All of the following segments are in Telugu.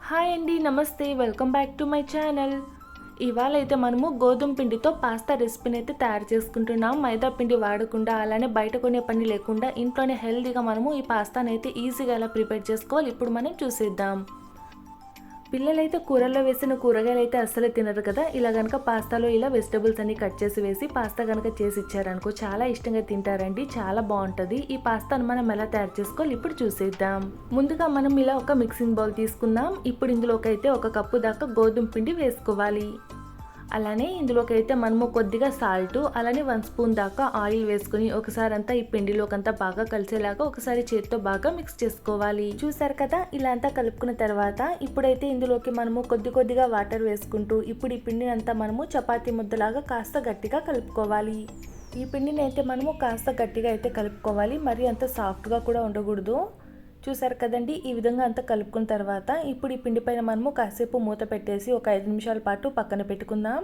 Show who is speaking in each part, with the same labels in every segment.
Speaker 1: హాయ్ అండి, నమస్తే. Welcome back to my channel. ఇవాళ అయితే మనము గోధుమ పిండితో పాస్తా రెసిపీని అయితే తయారు చేసుకుంటున్నాం. మైదా పిండి వాడకుండా, అలానే బయట కొనే పని లేకుండా ఇంట్లోనే హెల్తీగా మనము ఈ పాస్తాని అయితే ఈజీగా ఎలా ప్రిపేర్ చేసుకోవాలి ఇప్పుడు మనం చూసేద్దాం. పిల్లలైతే కూరల్లో వేసిన కూరగాయలు అయితే అస్సలు తినరు కదా. ఇలా కనుక పాస్తాలో ఇలా వెజిటబుల్స్ అన్ని కట్ చేసి వేసి పాస్తా కనుక చేసి ఇచ్చారనుకో చాలా ఇష్టంగా తింటారండి. చాలా బాగుంటుంది. ఈ పాస్తాను మనం ఎలా తయారు చేసుకోవాలి ఇప్పుడు చూసేద్దాం. ముందుగా మనం ఇలా ఒక మిక్సింగ్ బౌల్ తీసుకుందాం. ఇప్పుడు ఇందులోకి అయితే 1 కప్పు దాకా గోధుమ పిండి వేసుకోవాలి. అలానే ఇందులోకి అయితే మనము కొద్దిగా సాల్ట్, అలానే 1 స్పూన్ దాకా ఆయిల్ వేసుకుని ఒకసారి అంతా ఈ పిండిలోకంతా బాగా కలిసేలాగా ఒకసారి చేతితో బాగా మిక్స్ చేసుకోవాలి. చూసారు కదా, ఇలా అంతా కలుపుకున్న తర్వాత ఇప్పుడైతే ఇందులోకి మనము కొద్దిగా వాటర్ వేసుకుంటూ ఇప్పుడు ఈ పిండిని అంతా మనము చపాతీ ముద్దలాగా కాస్త గట్టిగా కలుపుకోవాలి. ఈ పిండిని అయితే మనము కాస్త గట్టిగా అయితే కలుపుకోవాలి, మరి అంత సాఫ్ట్గా కూడా ఉండకూడదు. చూసారు కదండి, ఈ విధంగా అంతా కలుపుకున్న తర్వాత ఇప్పుడు ఈ పిండి పైన మనము కాసేపు మూత పెట్టేసి ఒక 5 నిమిషాల పాటు పక్కన పెట్టుకుందాం.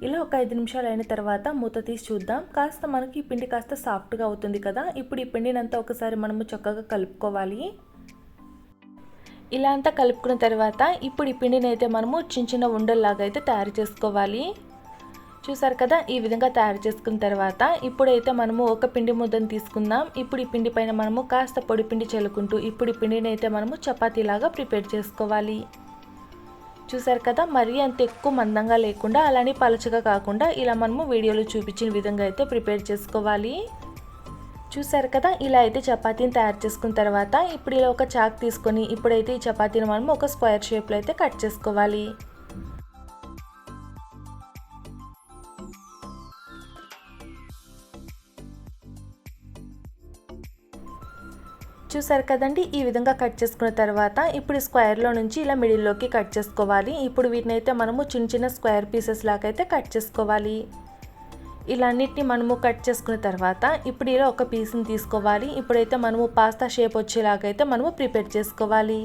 Speaker 1: ఇలా ఒక 5 నిమిషాలు అయిన తర్వాత మూత తీసి చూద్దాం. కాస్త మనకి ఈ పిండి కాస్త సాఫ్ట్గా అవుతుంది కదా. ఇప్పుడు ఈ పిండిని అంతా ఒకసారి మనము చక్కగా కలుపుకోవాలి. ఇలా అంతా కలుపుకున్న తర్వాత ఇప్పుడు ఈ పిండిని అయితే మనము చిన్న ఉండల్లాగా అయితే తయారు చేసుకోవాలి. చూసారు కదా, ఈ విధంగా తయారు చేసుకున్న తర్వాత ఇప్పుడైతే మనము ఒక పిండి ముద్దను తీసుకుందాం. ఇప్పుడు ఈ పిండి పైన మనము కాస్త పొడి పిండి చల్లుకుంటూ ఇప్పుడు ఈ పిండిని అయితే మనము చపాతీలాగా ప్రిపేర్ చేసుకోవాలి. చూసారు కదా, మరీ అంత ఎక్కువ మందంగా లేకుండా అలానే పలచగా కాకుండా ఇలా మనము వీడియోలో చూపించిన విధంగా అయితే ప్రిపేర్ చేసుకోవాలి. చూసారు కదా, ఇలా అయితే చపాతీని తయారు చేసుకున్న తర్వాత ఇప్పుడు ఇలా ఒక చాక్ తీసుకొని ఇప్పుడైతే ఈ చపాతీని మనము ఒక స్క్వేర్ షేప్లో అయితే కట్ చేసుకోవాలి. చూసారు కదండి, ఈ విధంగా కట్ చేసుకున్న తర్వాత ఇప్పుడు స్క్వేర్లో నుంచి ఇలా మిడిల్లోకి కట్ చేసుకోవాలి. ఇప్పుడు వీటిని అయితే మనము చిన్న స్క్వేర్ పీసెస్ లాగా అయితే కట్ చేసుకోవాలి. ఇలా అన్నిటిని మనము కట్ చేసుకున్న తర్వాత ఇప్పుడు ఇలా ఒక పీస్ని తీసుకోవాలి. ఇప్పుడైతే మనము పాస్తా షేప్ వచ్చేలాగా అయితే మనము ప్రిపేర్ చేసుకోవాలి.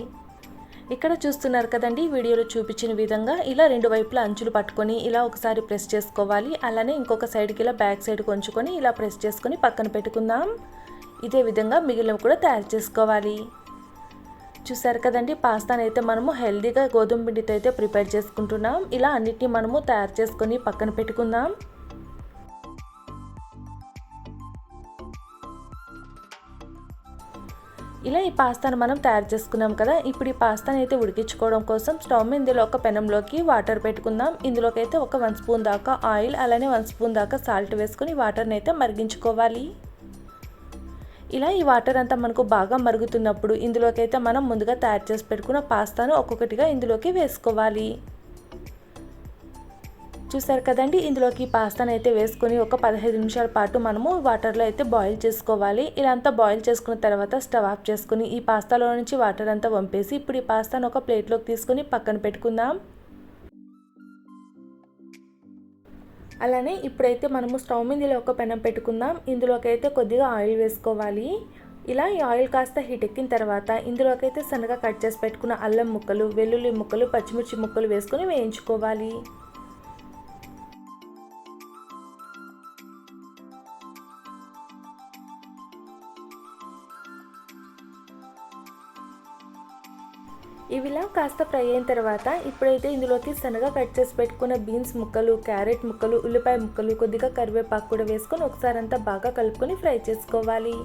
Speaker 1: ఇక్కడ చూస్తున్నారు కదండి, వీడియోలో చూపించిన విధంగా ఇలా 2 వైపులా అంచులు పట్టుకొని ఇలా ఒకసారి ప్రెస్ చేసుకోవాలి. అలానే ఇంకొక సైడ్కి ఇలా బ్యాక్ సైడ్ కొంచుకొని ఇలా ప్రెస్ చేసుకొని పక్కన పెట్టుకుందాం. ఇదే విధంగా మిగిలినవి కూడా తయారు చేసుకోవాలి. చూసారు కదండి, పాస్తాని అయితే మనము హెల్తీగా గోధుమ పిండితో అయితే ప్రిపేర్ చేసుకుంటున్నాం. ఇలా అన్నిటిని మనము తయారు చేసుకొని పక్కన పెట్టుకుందాం. ఇలా ఈ పాస్తాను మనం తయారు చేసుకున్నాం కదా. ఇప్పుడు ఈ పాస్తాని అయితే ఉడికించుకోవడం కోసం స్టవ్ మీద ఇందులో ఒక పెనంలోకి వాటర్ పెట్టుకుందాం. ఇందులోకి అయితే ఒక 1 స్పూన్ దాకా ఆయిల్, అలానే 1 స్పూన్ దాకా సాల్ట్ వేసుకుని వాటర్ని అయితే మరిగించుకోవాలి. ఇలా ఈ వాటర్ అంతా మనకు బాగా మరుగుతున్నప్పుడు ఇందులోకి అయితే మనం ముందుగా తయారు చేసి పెట్టుకున్న పాస్తాను ఒక్కొక్కటిగా ఇందులోకి వేసుకోవాలి. చూసారు కదండి, ఇందులోకి పాస్తాను అయితే వేసుకొని ఒక 15 నిమిషాల పాటు మనము వాటర్లో అయితే బాయిల్ చేసుకోవాలి. ఇలా అంతా బాయిల్ చేసుకున్న తర్వాత స్టవ్ ఆఫ్ చేసుకుని ఈ పాస్తాలో నుంచి వాటర్ అంతా వంపేసి ఇప్పుడు ఈ పాస్తాను ఒక ప్లేట్లోకి తీసుకొని పక్కన పెట్టుకుందాం. అలానే ఇప్పుడైతే మనము స్టవ్ మీద ఇలా ఒక పెనం పెట్టుకుందాం. ఇందులోకి అయితే కొద్దిగా ఆయిల్ వేసుకోవాలి. ఇలా ఈ ఆయిల్ కాస్త హీట్ ఎక్కిన తర్వాత ఇందులోకి అయితే సన్నగా కట్ చేసి పెట్టుకున్న అల్లం ముక్కలు, వెల్లుల్లి ముక్కలు, పచ్చిమిర్చి ముక్కలు వేసుకొని వేయించుకోవాలి. ఇవిలా కాస్త ఫ్రై అయిన తర్వాత ఇప్పుడైతే ఇందులోకి సన్నగా కట్ చేసి పెట్టుకున్న బీన్స్ ముక్కలు, క్యారెట్ ముక్కలు, ఉల్లిపాయ ముక్కలు, కొద్దిగా కరివేపాకు కూడా వేసుకొని ఒకసారి అంతా బాగా కలుపుకొని ఫ్రై చేసుకోవాలి.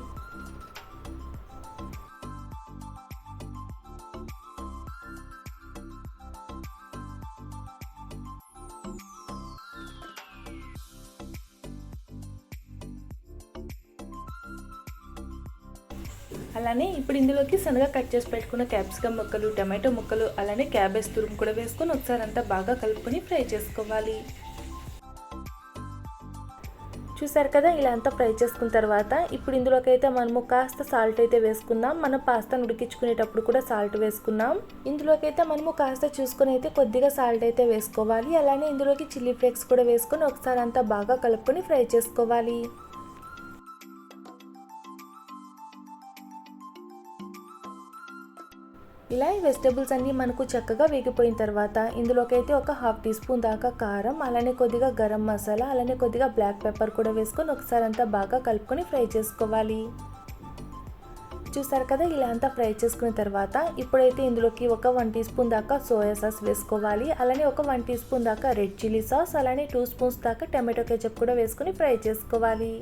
Speaker 1: అలానే ఇప్పుడు ఇందులోకి సన్నగా కట్ చేసి పెట్టుకున్న క్యాప్సికమ్ ముక్కలు, టమాటో ముక్కలు, అలానే క్యాబేజ్ తురుము కూడా వేసుకొని ఒకసారి అంతా బాగా కలుపుకొని ఫ్రై చేసుకోవాలి. చూసారు కదా, ఇలా అంతా ఫ్రై చేసుకున్న తర్వాత ఇప్పుడు ఇందులోకి అయితే మనము కాస్త సాల్ట్ అయితే వేసుకుందాం. మనం పాస్తాను ఉడికించుకునేటప్పుడు కూడా సాల్ట్ వేసుకున్నాం. ఇందులోకి అయితే మనము కాస్త చూసుకొని అయితే కొద్దిగా సాల్ట్ అయితే వేసుకోవాలి. అలానే ఇందులోకి చిల్లీ ఫ్లేక్స్ కూడా వేసుకొని ఒకసారి అంతా బాగా కలుపుకొని ఫ్రై చేసుకోవాలి. ఇలా ఈ వెజిటబుల్స్ అన్నీ మనకు చక్కగా వేగిపోయిన తర్వాత ఇందులోకి అయితే ఒక 1/2 టీ స్పూన్ దాకా కారం, అలానే కొద్దిగా గరం మసాలా, అలానే కొద్దిగా బ్లాక్ పెప్పర్ కూడా వేసుకొని ఒకసారి అంతా బాగా కలుపుకొని ఫ్రై చేసుకోవాలి. చూసారు కదా, ఇలా అంతా ఫ్రై చేసుకున్న తర్వాత ఇప్పుడైతే ఇందులోకి ఒక 1 టీ స్పూన్ దాకా సోయా సాస్ వేసుకోవాలి. అలానే ఒక 1 టీ స్పూన్ దాకా రెడ్ చిల్లీ సాస్, అలానే 2 స్పూన్స్ దాకా టమాటో కెచప్ కూడా వేసుకొని ఫ్రై చేసుకోవాలి.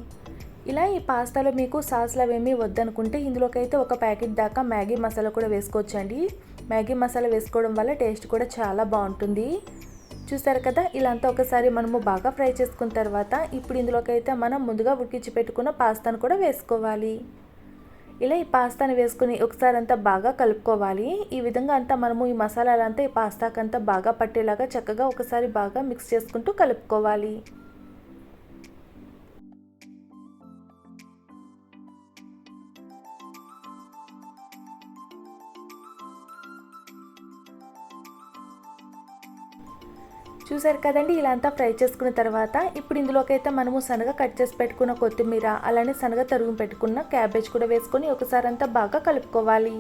Speaker 1: ఇలా ఈ పాస్తాలో మీకు సాస్లు అవేమీ వద్దనుకుంటే ఇందులోకి అయితే ఒక ప్యాకెట్ దాకా మ్యాగీ మసాలా కూడా వేసుకోవచ్చండి. మ్యాగీ మసాలా వేసుకోవడం వల్ల టేస్ట్ కూడా చాలా బాగుంటుంది. చూసారు కదా, ఇలా అంతా ఒకసారి మనము బాగా ఫ్రై చేసుకున్న తర్వాత ఇప్పుడు ఇందులోకి అయితే మనం ముందుగా ఉడికించి పెట్టుకున్న పాస్తాను కూడా వేసుకోవాలి. ఇలా ఈ పాస్తాను వేసుకుని ఒకసారి అంతా బాగా కలుపుకోవాలి. ఈ విధంగా అంతా మనము ఈ మసాలాలంతా ఈ పాస్తాకంతా బాగా పట్టేలాగా చక్కగా ఒకసారి బాగా మిక్స్ చేసుకుంటూ కలుపుకోవాలి. చూసారు కదండి, ఇలా అంతా ఫ్రై చేసుకున్న తర్వాత ఇప్పుడు ఇందులోకి అయితే మనము సన్నగా కట్ చేసి పెట్టుకున్న కొత్తిమీర, అలానే సన్నగా తరుగు పెట్టుకున్న క్యాబేజ్ కూడా వేసుకొని ఒకసారి అంతా బాగా కలుపుకోవాలి.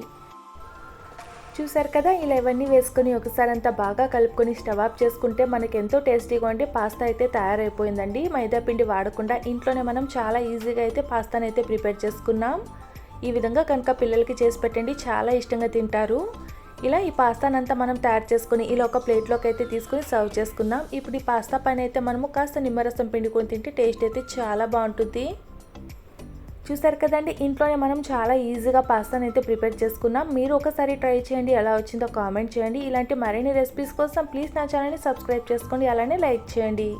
Speaker 1: చూసారు కదా, ఇలా ఇవన్నీ వేసుకొని ఒకసారి అంతా బాగా కలుపుకొని స్టవ్ ఆఫ్ చేసుకుంటే మనకి ఎంతో టేస్టీగా ఉండే పాస్తా అయితే తయారైపోయిందండి. మైదా పిండి వాడకుండా ఇంట్లోనే మనం చాలా ఈజీగా అయితే పాస్తాను అయితే ప్రిపేర్ చేసుకున్నాం. ఈ విధంగా కనుక పిల్లలకి చేసి పెట్టండి, చాలా ఇష్టంగా తింటారు. ఇలా ఈ పాస్తానంతా మనం తయారు చేసుకుని ఇలా ఒక ప్లేట్లోకి అయితే తీసుకుని సర్వ్ చేసుకుందాం. ఇప్పుడు ఈ పాస్తా పైన అయితే మనము కాస్త నిమ్మరసం పిండుకొని తింటే టేస్ట్ అయితే చాలా బాగుంటుంది. చూసారు కదండి, ఇంట్లోనే మనం చాలా ఈజీగా పాస్తాను అయితే ప్రిపేర్ చేసుకున్నాం. మీరు ఒకసారి ట్రై చేయండి, ఎలా వచ్చిందో కామెంట్ చేయండి. ఇలాంటి మరిన్ని రెసిపీస్ కోసం ప్లీజ్ నా ఛానల్ని సబ్స్క్రైబ్ చేసుకోండి, అలానే లైక్ చేయండి.